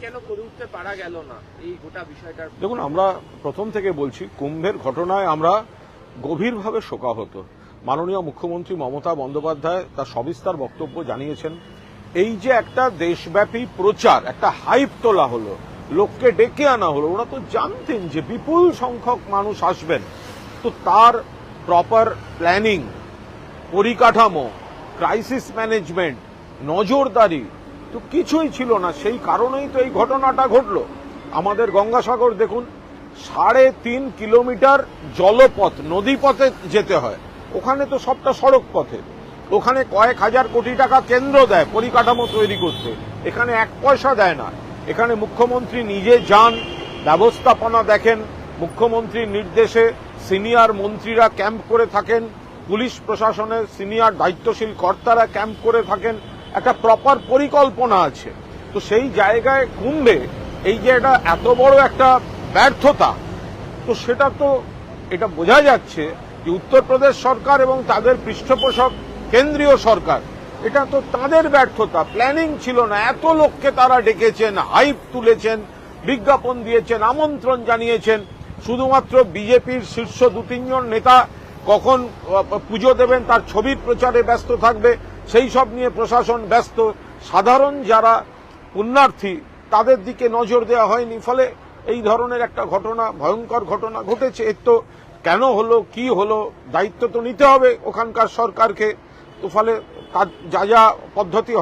কেন করে উঠতে পারা গেল না এই গোটা বিষয়টার? দেখুন, আমরা প্রথম থেকে বলছি, কুম্ভের ঘটনায় আমরা গভীরভাবে শোকাহত। মাননীয় মুখ্যমন্ত্রী মমতা বন্দ্যোপাধ্যায় তার সবিস্তার বক্তব্য জানিয়েছেন। এই যে একটা দেশব্যাপী প্রচার, একটা হাইপ তোলা হলো, লোককে ডেকে আনা হলো, ওরা তো জানতেন যে বিপুল সংখ্যক মানুষ আসবেন, তো তার প্রপার প্ল্যানিং, পরিকাঠামো, ক্রাইসিস ম্যানেজমেন্ট, নজরদারি তো কিছুই ছিল না। সেই কারণেই তো এই ঘটনাটা ঘটলো। আমাদের গঙ্গাসাগর দেখুন, 3.5 কিলোমিটার জলপথ, নদীপথে যেতে হয়, ওখানে তো সবটা সড়ক পথে। ওখানে কয়েক হাজার কোটি টাকা কেন্দ্র দেয় পরিকাঠামো তৈরি করতে, এখানে 1 পয়সা দেয় না। এখানে মুখ্যমন্ত্রী নিজে যান, ব্যবস্থাপনা দেখেন, মুখ্যমন্ত্রীর নির্দেশে সিনিয়র মন্ত্রীরা ক্যাম্প করে থাকেন, পুলিশ প্রশাসনের সিনিয়র দায়িত্বশীল কর্তারা ক্যাম্প করে থাকেন, একটা প্রপার পরিকল্পনা আছে। তো সেই জায়গায় কুম্ভে এই যে এটা এত বড় একটা ব্যর্থতা, তো সেটা তো এটা বোঝা যাচ্ছে যে উত্তরপ্রদেশ সরকার এবং তাদের পৃষ্ঠপোষক কেন্দ্রীয় সরকার, এটা তো তাদের ব্যর্থতা। প্ল্যানিং ছিল না। এত লোককে তারা ডেকেছেন, হাইপ তুলেছেন, বিজ্ঞাপন দিয়েছেন, আমন্ত্রণ জানিয়েছেন। শুধুমাত্র বিজেপির শীর্ষ 2-3 জন নেতা কখন পুজো দেবেন তার ছবির প্রচারে ব্যস্ত থাকবে, সেই সব নিয়ে প্রশাসন ব্যস্ত। সাধারণ যারা পুণ্যার্থী তাদের দিকে নজর দেওয়া হয়নি। ফলে এই ধরনের একটা ঘটনা, ভয়ঙ্কর ঘটনা ঘটেছে। এর তো কেন হলো, কি হলো, দায়িত্ব তো নিতে হবে ওখানকার সরকারকে। তো ফলে যা যা পদ্ধতি